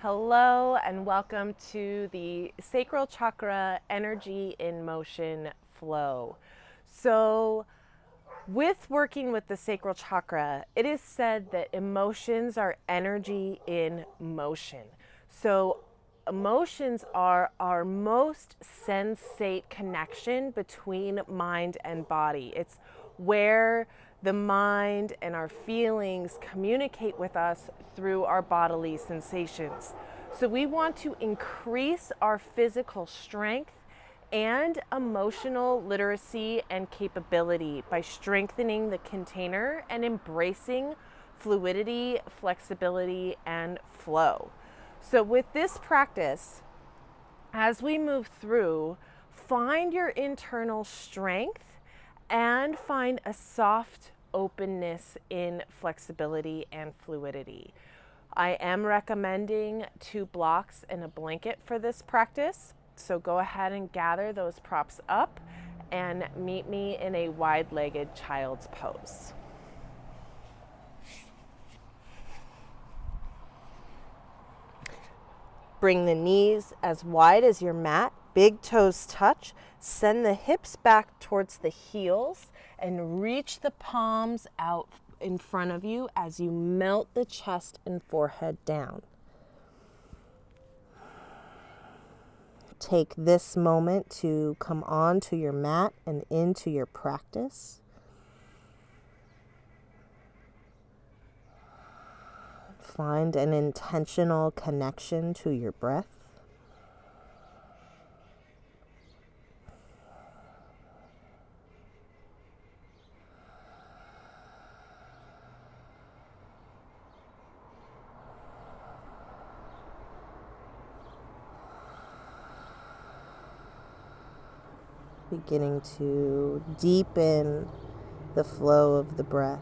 Hello and welcome to the Sacral Chakra Energy in Motion Flow. So, with working with the sacral chakra, it is said that emotions are energy in motion. So, emotions are our most sensate connection between mind and body. It's where the mind and our feelings communicate with us through our bodily sensations. So we want to increase our physical strength and emotional literacy and capability by strengthening the container and embracing fluidity, flexibility, and flow. So with this practice, as we move through, find your internal strength and find a soft openness in flexibility and fluidity. I am recommending 2 blocks and a blanket for this practice. So go ahead and gather those props up and meet me in a wide-legged child's pose. Bring the knees as wide as your mat, big toes touch, send the hips back towards the heels and reach the palms out in front of you as you melt the chest and forehead down. Take this moment to come onto your mat and into your practice. Find an intentional connection to your breath. Beginning to deepen the flow of the breath.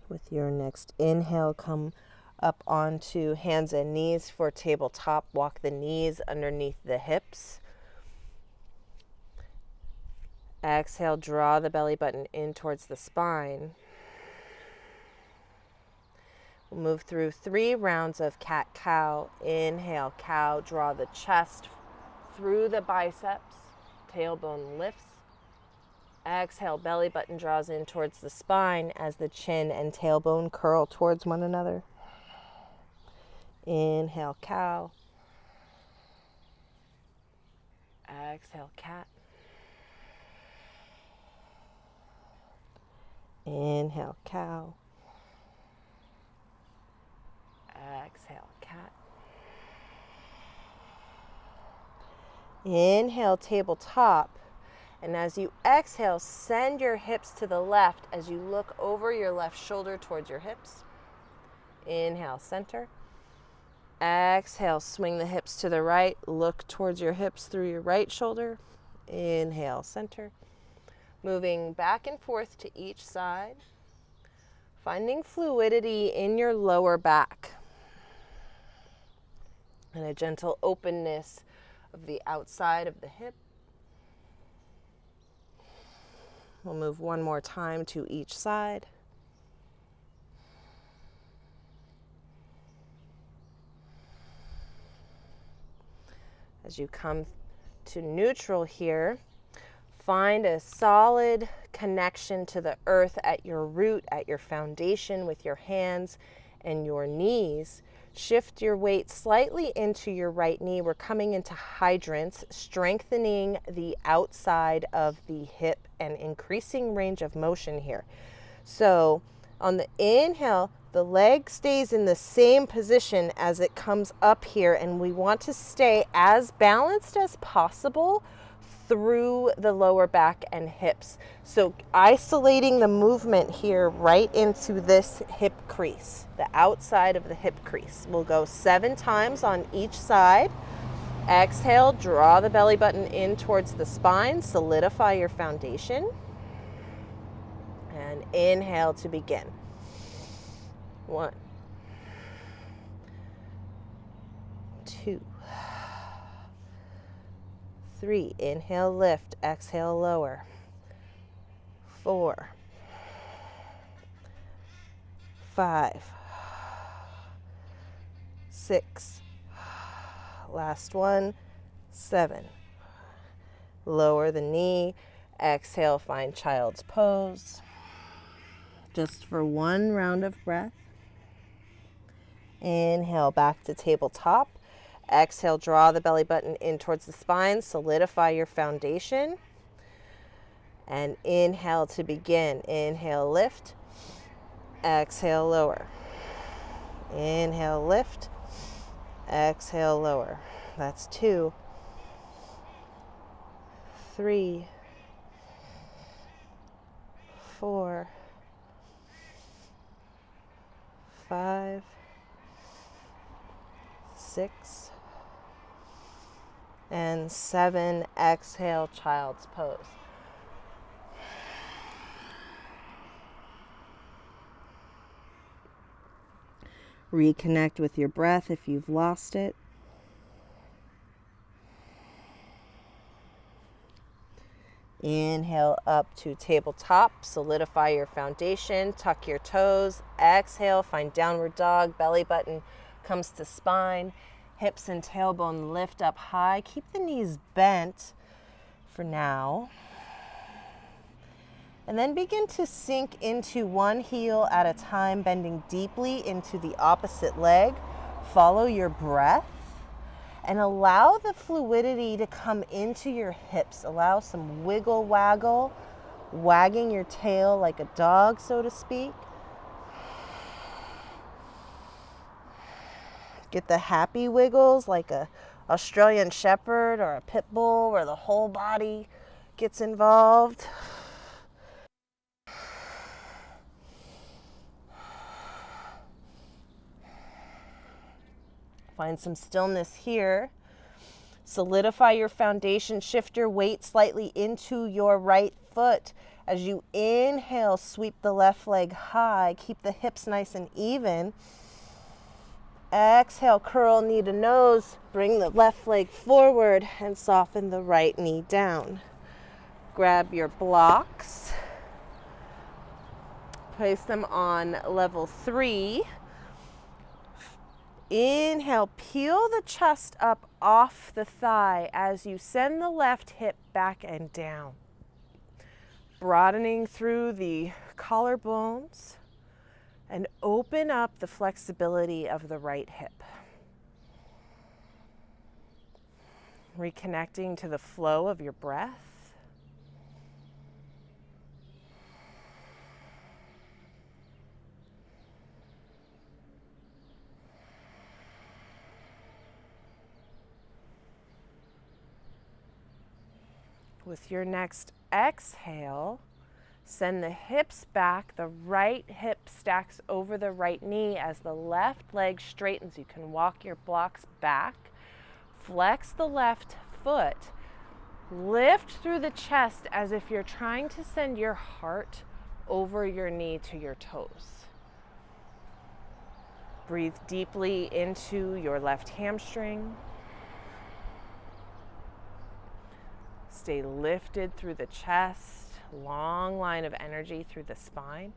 With your next inhale, come up onto hands and knees for tabletop. Walk the knees underneath the hips. Exhale, draw the belly button in towards the spine. We'll move through 3 rounds of cat-cow. Inhale, cow, draw the chest through the biceps. Tailbone lifts. Exhale, belly button draws in towards the spine as the chin and tailbone curl towards one another. Inhale, cow. Exhale, cat. Inhale, cow. Exhale, cat. Inhale, tabletop. And as you exhale, send your hips to the left as you look over your left shoulder towards your hips. Inhale, center. Exhale, swing the hips to the right. Look towards your hips through your right shoulder. Inhale, center. Moving back and forth to each side. Finding fluidity in your lower back. And a gentle openness of the outside of the hip. We'll move one more time to each side. As you come to neutral here, find a solid connection to the earth at your root, at your foundation with your hands and your knees. Shift your weight slightly into your right knee. We're coming into hydrants, strengthening the outside of the hip and increasing range of motion here. So on the inhale, the leg stays in the same position as it comes up here, and we want to stay as balanced as possible through the lower back and hips. So isolating the movement here right into this hip crease, the outside of the hip crease. We'll go 7 times on each side. Exhale, draw the belly button in towards the spine, solidify your foundation. And inhale to begin. 1, 2, 3. Inhale, lift. Exhale, lower. 4. 5. 6. Last one. 7. Lower the knee. Exhale, find child's pose. Just for one round of breath. Inhale, back to tabletop. Exhale, draw the belly button in towards the spine. Solidify your foundation. And inhale to begin. Inhale, lift. Exhale, lower. Inhale, lift. Exhale, lower. That's 2. 3. 4. 5. 6. And 7. Exhale, child's pose. Reconnect with your breath if you've lost it. Inhale up to tabletop. Solidify your foundation. Tuck your toes. Exhale, find downward dog. Belly button comes to spine. Hips and tailbone lift up high. Keep the knees bent for now. And then begin to sink into one heel at a time, bending deeply into the opposite leg. Follow your breath and allow the fluidity to come into your hips. Allow some wiggle waggle, wagging your tail like a dog, so to speak. Get the happy wiggles like a Australian Shepherd or a pit bull where the whole body gets involved. Find some stillness here. Solidify your foundation. Shift your weight slightly into your right foot. As you inhale, sweep the left leg high. Keep the hips nice and even. Exhale, curl knee to nose. Bring the left leg forward and soften the right knee down. Grab your blocks. Place them on level 3. Inhale, peel the chest up off the thigh as you send the left hip back and down. Broadening through the collarbones and open up the flexibility of the right hip. Reconnecting to the flow of your breath. With your next exhale, send the hips back. The right hip stacks over the right knee as the left leg straightens. You can walk your blocks back. Flex the left foot. Lift through the chest as if you're trying to send your heart over your knee to your toes. Breathe deeply into your left hamstring. Stay lifted through the chest, long line of energy through the spine.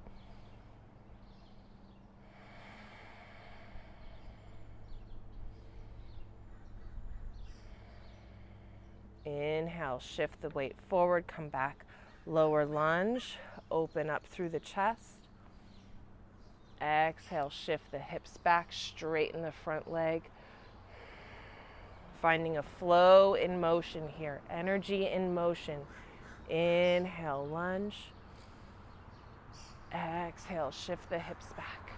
Inhale, shift the weight forward, come back, lower lunge, open up through the chest. Exhale, shift the hips back, straighten the front leg. Finding a flow in motion here, energy in motion. Inhale, lunge. Exhale, shift the hips back.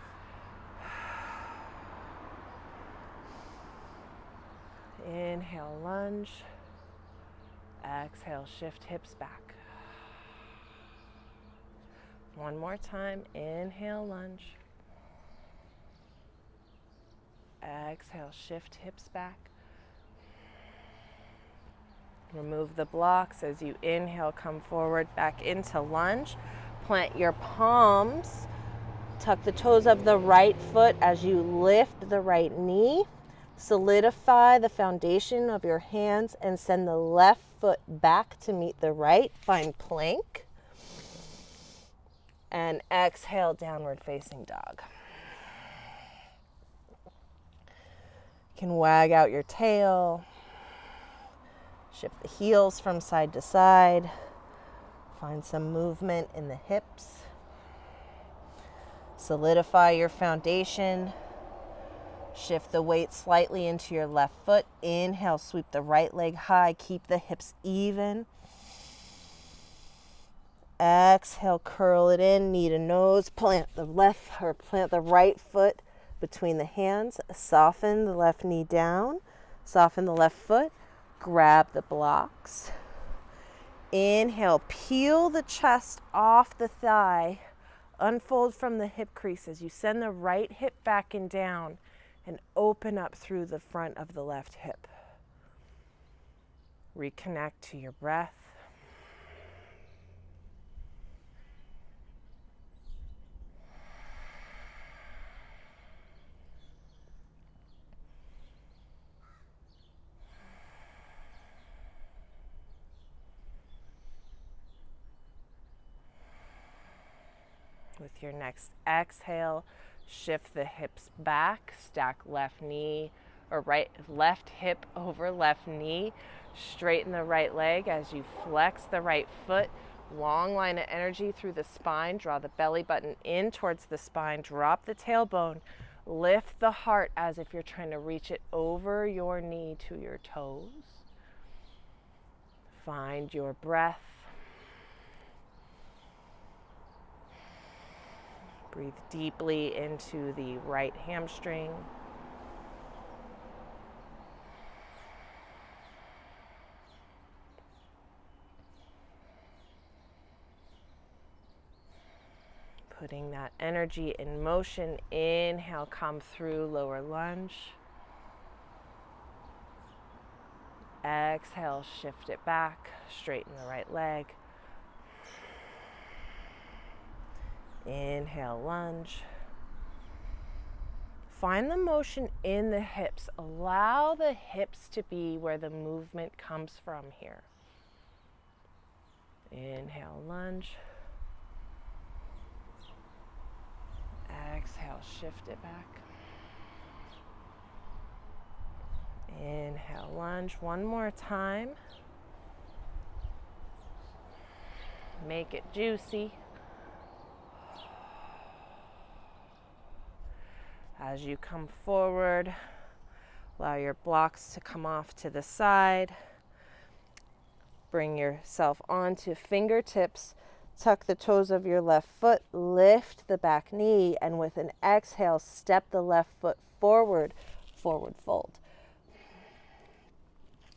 Inhale, lunge. Exhale, shift hips back. One more time, inhale, lunge. Exhale, shift hips back. Remove the blocks as you inhale, come forward, back into lunge. Plant your palms. Tuck the toes of the right foot as you lift the right knee. Solidify the foundation of your hands and send the left foot back to meet the right. Find plank. And exhale, downward facing dog. You can wag out your tail. Shift the heels from side to side. Find some movement in the hips. Solidify your foundation. Shift the weight slightly into your left foot. Inhale, sweep the right leg high. Keep the hips even. Exhale, curl it in, knee to nose. Plant the right foot between the hands. Soften the left knee down. Soften the left foot. Grab the blocks. Inhale, peel the chest off the thigh. Unfold from the hip creases. You send the right hip back and down and open up through the front of the left hip. Reconnect to your breath. With your next exhale, shift the hips back, stack left knee or left hip over left knee. Straighten the right leg as you flex the right foot. Long line of energy through the spine. Draw the belly button in towards the spine. Drop the tailbone. Lift the heart as if you're trying to reach it over your knee to your toes. Find your breath. Breathe deeply into the right hamstring. Putting that energy in motion. Inhale, come through, lower lunge. Exhale, shift it back, straighten the right leg. Inhale, lunge. Find the motion in the hips. Allow the hips to be where the movement comes from here. Inhale, lunge. Exhale, shift it back. Inhale, lunge. One more time. Make it juicy. As you come forward, allow your blocks to come off to the side. Bring yourself onto fingertips. Tuck the toes of your left foot. Lift the back knee. And with an exhale, step the left foot forward. Forward fold.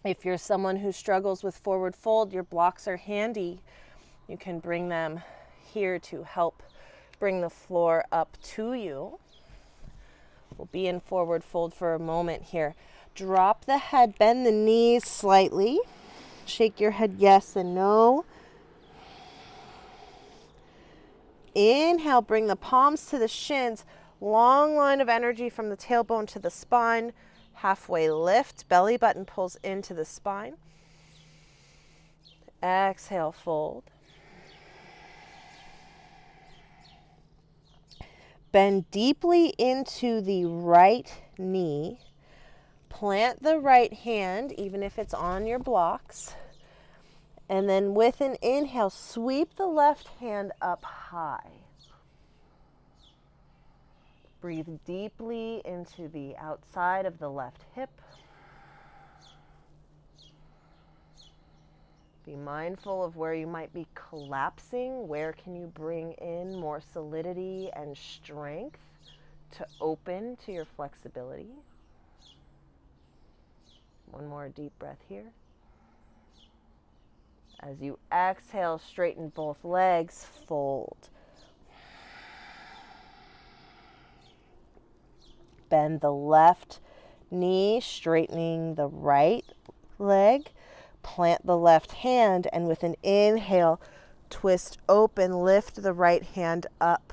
If you're someone who struggles with forward fold, your blocks are handy. You can bring them here to help bring the floor up to you. We'll be in forward fold for a moment here. Drop the head, bend the knees slightly. Shake your head yes and no. Inhale, bring the palms to the shins. Long line of energy from the tailbone to the spine. Halfway lift, belly button pulls into the spine. Exhale, fold. Bend deeply into the right knee. Plant the right hand, even if it's on your blocks. And then with an inhale, sweep the left hand up high. Breathe deeply into the outside of the left hip. Be mindful of where you might be collapsing. Where can you bring in more solidity and strength to open to your flexibility? One more deep breath here. As you exhale, straighten both legs, fold. Bend the left knee, straightening the right leg. Plant the left hand, and with an inhale, twist open, lift the right hand up.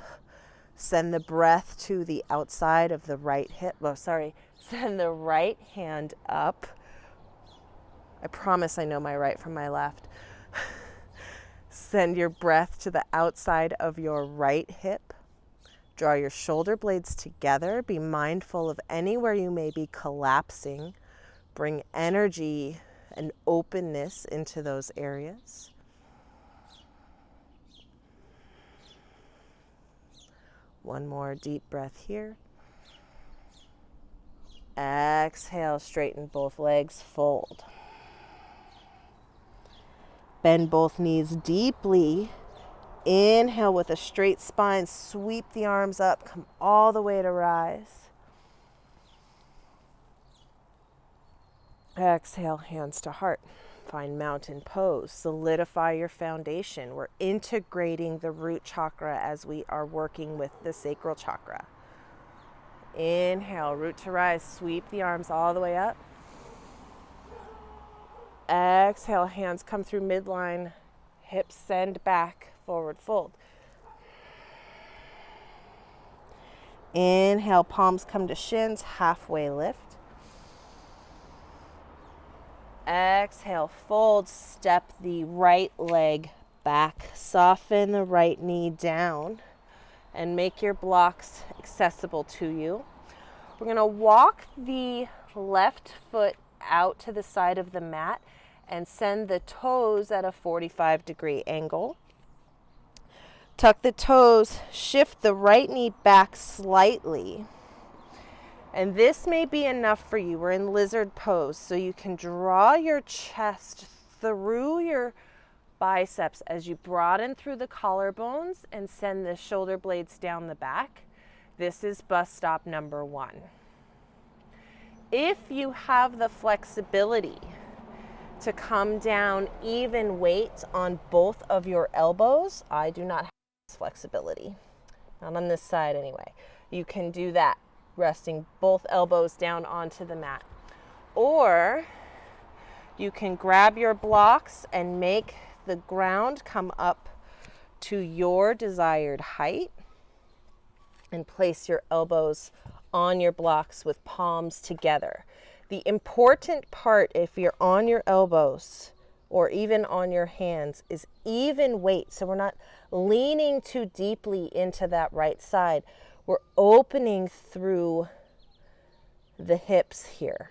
Send the breath to the outside of the right hip. Send the right hand up. I promise I know my right from my left. Send your breath to the outside of your right hip. Draw your shoulder blades together. Be mindful of anywhere you may be collapsing. Bring energy and openness into those areas. One more deep breath here. Exhale, straighten both legs, fold. Bend both knees deeply. Inhale with a straight spine, sweep the arms up, come all the way to rise. Exhale, hands to heart. Find mountain pose. Solidify your foundation. We're integrating the root chakra as we are working with the sacral chakra. Inhale, root to rise. Sweep the arms all the way up. Exhale, hands come through midline. Hips send back, forward fold. Inhale, palms come to shins, halfway lift. Exhale, fold, step the right leg back, soften the right knee down, and make your blocks accessible to you. We're going to walk the left foot out to the side of the mat and send the toes at a 45-degree angle. Tuck the toes, shift the right knee back slightly. And this may be enough for you. We're in lizard pose, so you can draw your chest through your biceps as you broaden through the collarbones and send the shoulder blades down the back. This is bus stop number 1. If you have the flexibility to come down even weight on both of your elbows, I do not have this flexibility. Not on this side anyway. You can do that, resting both elbows down onto the mat. Or you can grab your blocks and make the ground come up to your desired height and place your elbows on your blocks with palms together. The important part, if you're on your elbows or even on your hands, is even weight. So we're not leaning too deeply into that right side. We're opening through the hips here,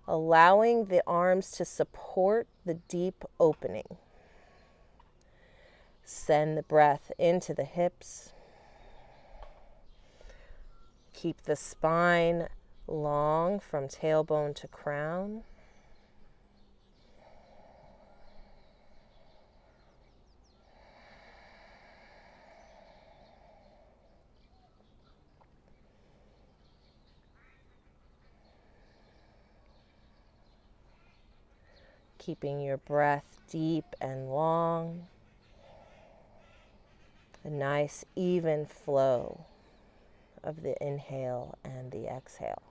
allowing the arms to support the deep opening. Send the breath into the hips. Keep the spine long from tailbone to crown. Keeping your breath deep and long. A nice even flow of the inhale and the exhale.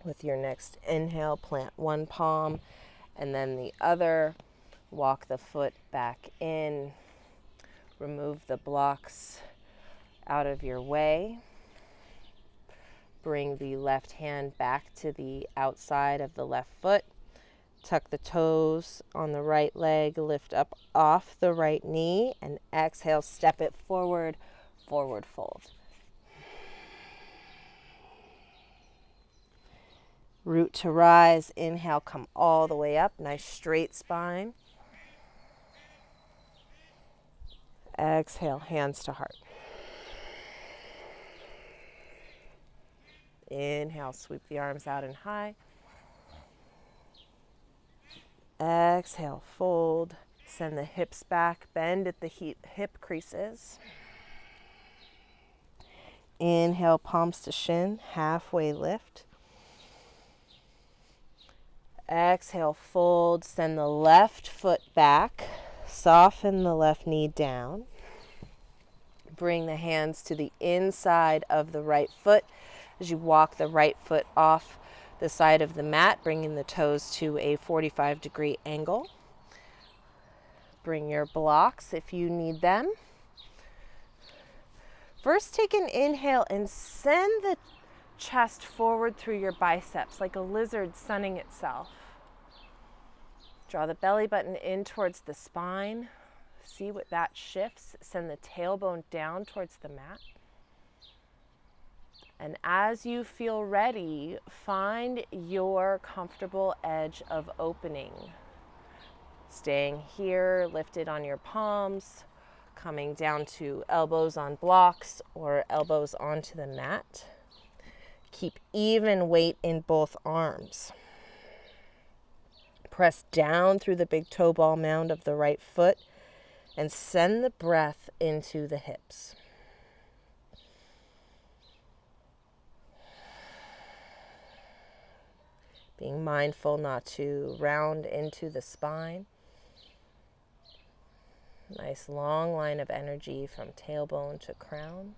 With your next inhale, plant one palm and then the other. Walk the foot back in. Remove the blocks out of your way. Bring the left hand back to the outside of the left foot. Tuck the toes on the right leg. Lift up off the right knee and exhale, step it forward, forward fold. Root to rise. Inhale, come all the way up. Nice straight spine. Exhale, hands to heart. Inhale, sweep the arms out and high. Exhale, fold. Send the hips back, bend at the hip creases. Inhale, palms to shin, halfway lift. Exhale, fold. Send the left foot back. Soften the left knee down. Bring the hands to the inside of the right foot as you walk the right foot off the side of the mat, bringing the toes to a 45-degree angle. Bring your blocks if you need them. First, take an inhale and send the chest forward through your biceps like a lizard sunning itself. Draw the belly button in towards the spine. See what that shifts. Send the tailbone down towards the mat. And as you feel ready, find your comfortable edge of opening. Staying here, lifted on your palms, coming down to elbows on blocks or elbows onto the mat. Keep even weight in both arms. Press down through the big toe ball mound of the right foot and send the breath into the hips. Being mindful not to round into the spine. Nice long line of energy from tailbone to crown.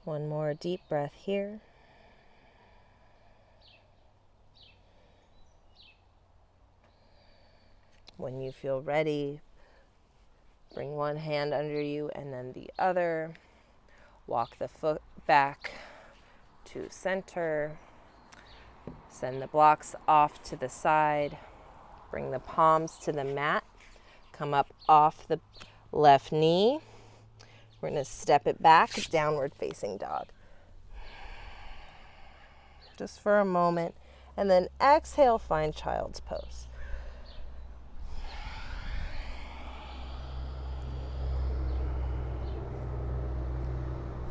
One more deep breath here. When you feel ready, bring one hand under you and then the other. Walk the foot back to center. Send the blocks off to the side. Bring the palms to the mat. Come up off the left knee. We're going to step it back, downward facing dog. Just for a moment. And then exhale, find child's pose.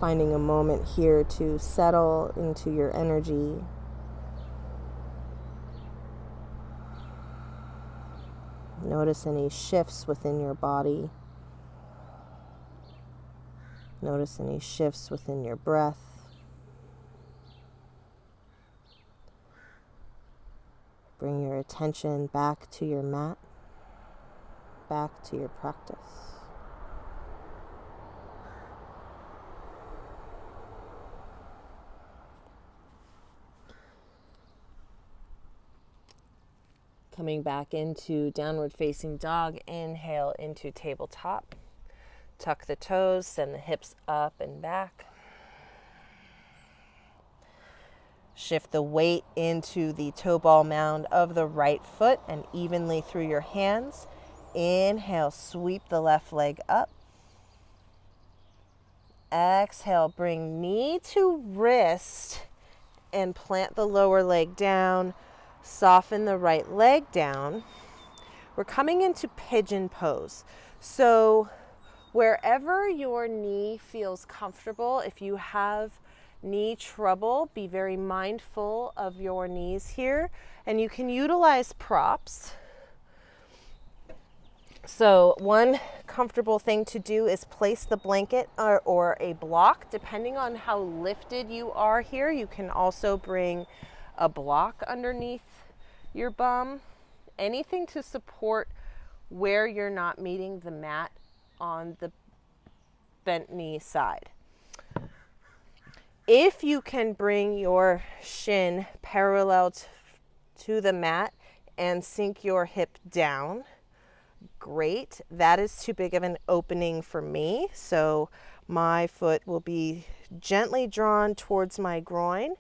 Finding a moment here to settle into your energy. Notice any shifts within your body. Notice any shifts within your breath. Bring your attention back to your mat, back to your practice. Coming back into downward facing dog, inhale into tabletop. Tuck the toes, send the hips up and back. Shift the weight into the toe ball mound of the right foot and evenly through your hands. Inhale, sweep the left leg up. Exhale, bring knee to wrist and plant the lower leg down. Soften the right leg down. We're coming into pigeon pose. So wherever your knee feels comfortable, if you have knee trouble, be very mindful of your knees here. And you can utilize props. So one comfortable thing to do is place the blanket or a block, depending on how lifted you are here. You can also bring a block underneath your bum. Anything to support where you're not meeting the mat on the bent knee side. If you can bring your shin parallel to the mat and sink your hip down, great. That is too big of an opening for me, so my foot will be gently drawn towards my groin.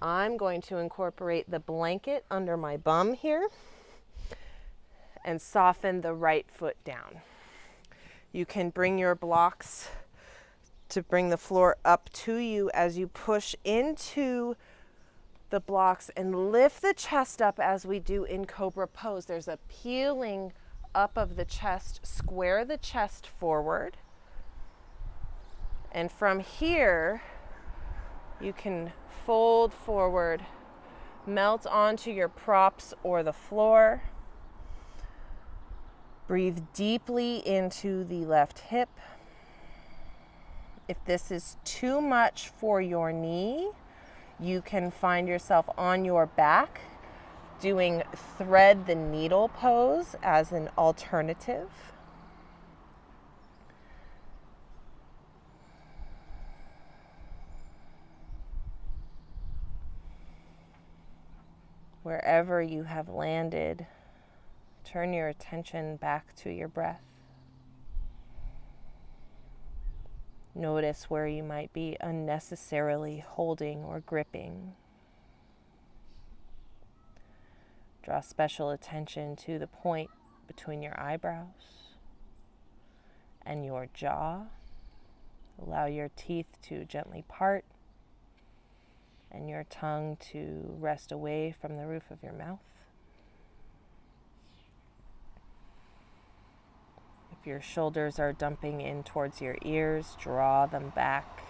I'm going to incorporate the blanket under my bum here and soften the right foot down. You can bring your blocks to bring the floor up to you as you push into the blocks and lift the chest up as we do in Cobra pose. There's a peeling up of the chest. Square the chest forward. And from here, you can fold forward, melt onto your props or the floor. Breathe deeply into the left hip. If this is too much for your knee, you can find yourself on your back doing thread the needle pose as an alternative. Wherever you have landed, turn your attention back to your breath. Notice where you might be unnecessarily holding or gripping. Draw special attention to the point between your eyebrows and your jaw. Allow your teeth to gently part and your tongue to rest away from the roof of your mouth. If your shoulders are dumping in towards your ears, draw them back.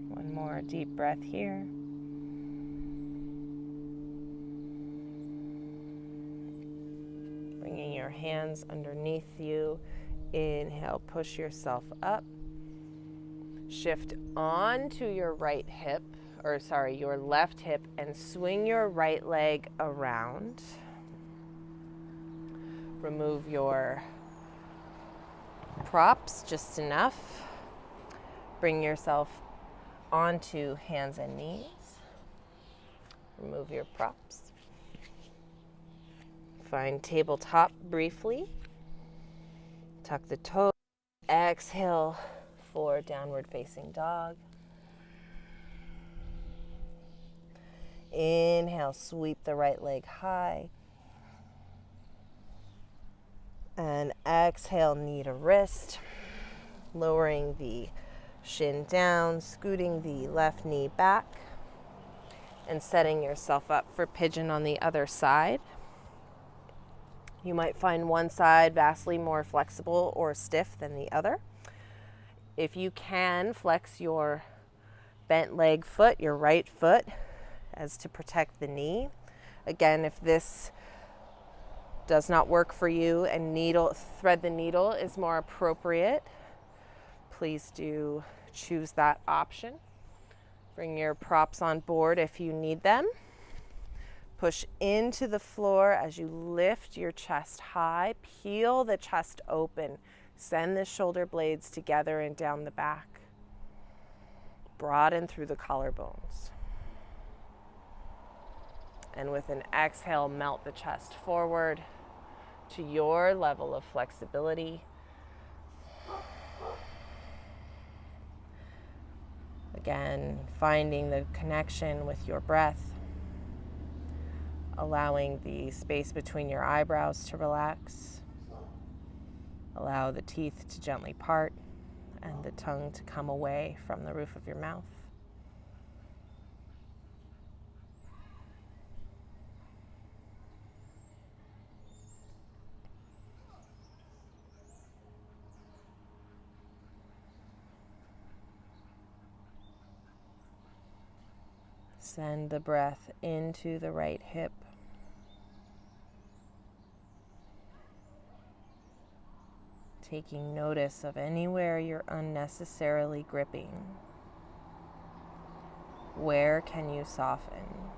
One more deep breath here. Bringing your hands underneath you. Inhale, push yourself up. Shift onto your right hip, your left hip, and swing your right leg around. Remove your props just enough. Bring yourself onto hands and knees. Remove your props. Find tabletop briefly. Tuck the toes. Exhale for downward facing dog. Inhale, sweep the right leg high. And exhale, knee to wrist. Lowering the shin down, scooting the left knee back, and setting yourself up for pigeon on the other side. You might find one side vastly more flexible or stiff than the other. If you can, flex your bent leg foot, your right foot, as to protect the knee. Again, if this does not work for you and thread the needle is more appropriate, please do choose that option. Bring your props on board if you need them. Push into the floor as you lift your chest high. Peel the chest open. Send the shoulder blades together and down the back. Broaden through the collarbones. And with an exhale, melt the chest forward to your level of flexibility. Again, finding the connection with your breath. Allowing the space between your eyebrows to relax. Allow the teeth to gently part and the tongue to come away from the roof of your mouth. Send the breath into the right hip. Taking notice of anywhere you're unnecessarily gripping. Where can you soften?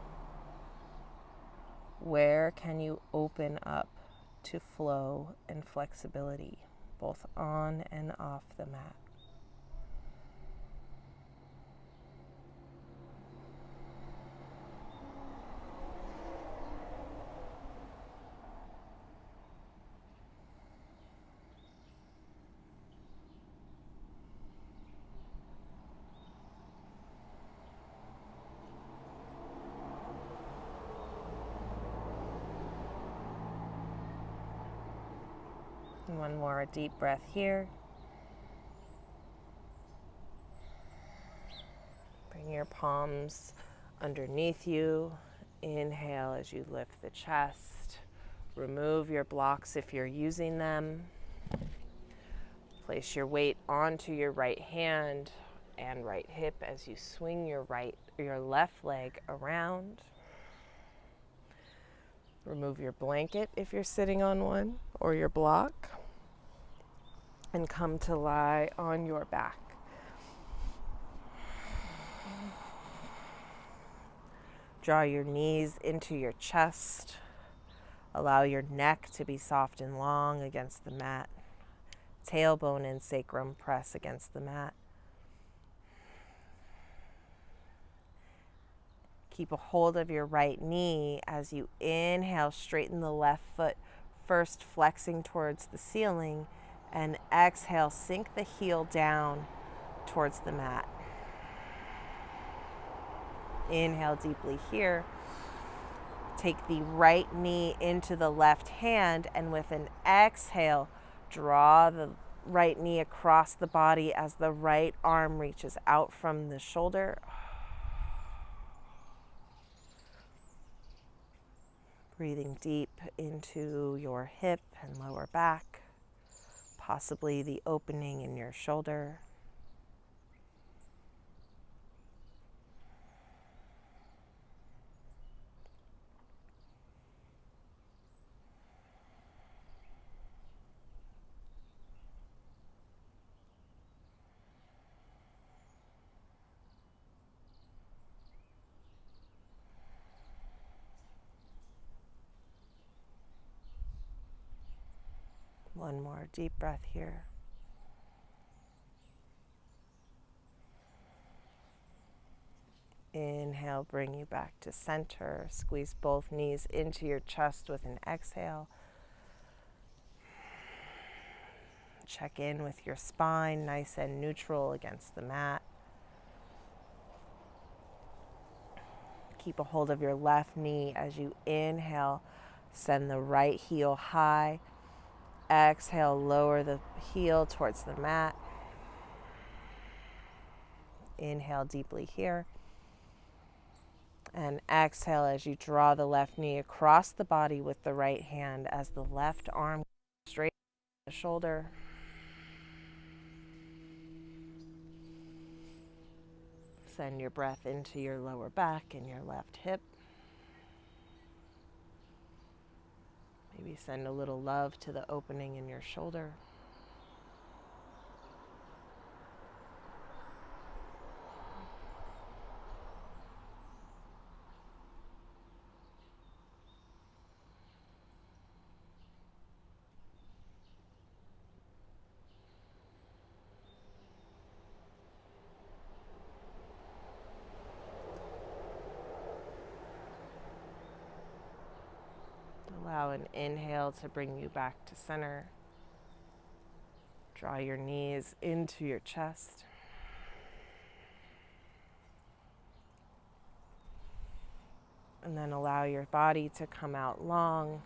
Where can you open up to flow and flexibility, both on and off the mat? One more deep breath here. Bring your palms underneath you. Inhale as you lift the chest. Remove your blocks if you're using them. Place your weight onto your right hand and right hip as you swing your left leg around. Remove your blanket if you're sitting on one or your block, and come to lie on your back. Draw your knees into your chest. Allow your neck to be soft and long against the mat. Tailbone and sacrum press against the mat. Keep a hold of your right knee as you inhale, straighten the left foot, first flexing towards the ceiling, and exhale, sink the heel down towards the mat. Inhale deeply here. Take the right knee into the left hand, and with an exhale, draw the right knee across the body as the right arm reaches out from the shoulder. Breathing deep into your hip and lower back, possibly the opening in your shoulder. One more deep breath here. Inhale, bring you back to center. Squeeze both knees into your chest with an exhale. Check in with your spine, nice and neutral against the mat. Keep a hold of your left knee as you inhale. Send the right heel high. Exhale, lower the heel towards the mat. Inhale deeply here. And exhale as you draw the left knee across the body with the right hand as the left arm straight to the shoulder. Send your breath into your lower back and your left hip. Maybe send a little love to the opening in your shoulder. Allow an inhale to bring you back to center. Draw your knees into your chest. And then allow your body to come out long.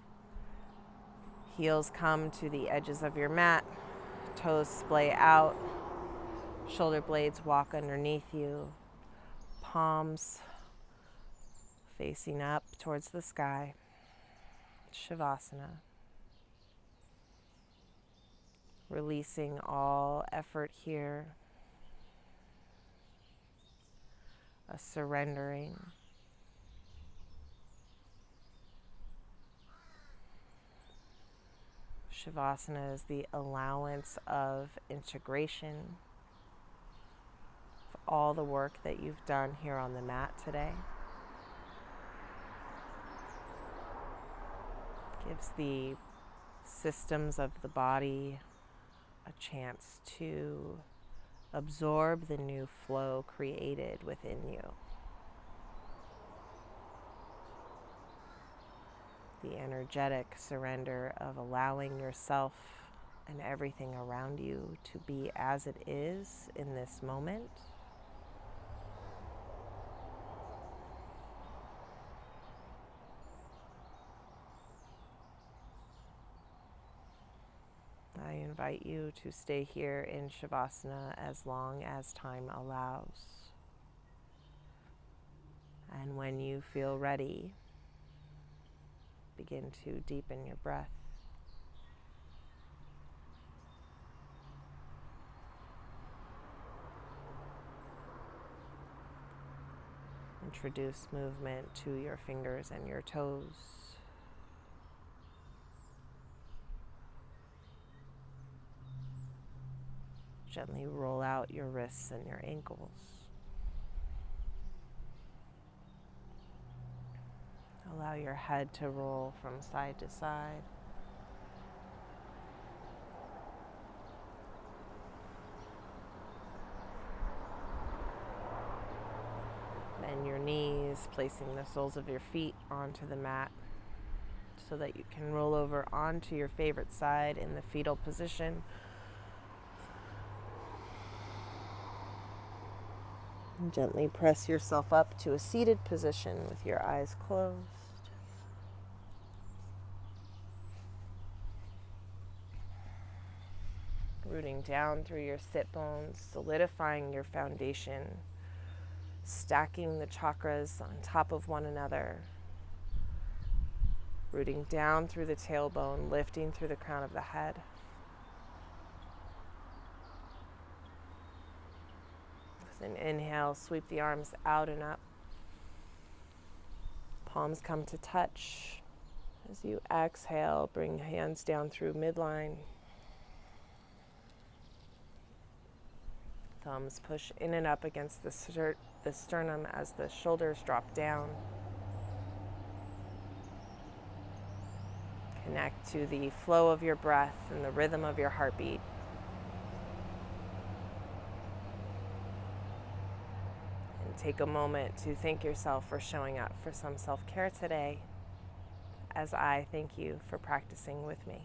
Heels come to the edges of your mat. Toes splay out. Shoulder blades walk underneath you. Palms facing up towards the sky. Shavasana. Releasing all effort here. A surrendering. Shavasana is the allowance of integration of all the work that you've done here on the mat today. Gives the systems of the body a chance to absorb the new flow created within you. The energetic surrender of allowing yourself and everything around you to be as it is in this moment. I invite you to stay here in Shavasana as long as time allows. And when you feel ready, begin to deepen your breath. Introduce movement to your fingers and your toes. Gently roll out your wrists and your ankles. Allow your head to roll from side to side. Bend your knees, placing the soles of your feet onto the mat so that you can roll over onto your favorite side in the fetal position. And gently press yourself up to a seated position with your eyes closed. Rooting down through your sit bones, solidifying your foundation, stacking the chakras on top of one another. Rooting down through the tailbone, lifting through the crown of the head. With an inhale, sweep the arms out and up. Palms come to touch. As you exhale, bring hands down through midline. Thumbs push in and up against the sternum as the shoulders drop down. Connect to the flow of your breath and the rhythm of your heartbeat. And take a moment to thank yourself for showing up for some self-care today, as I thank you for practicing with me.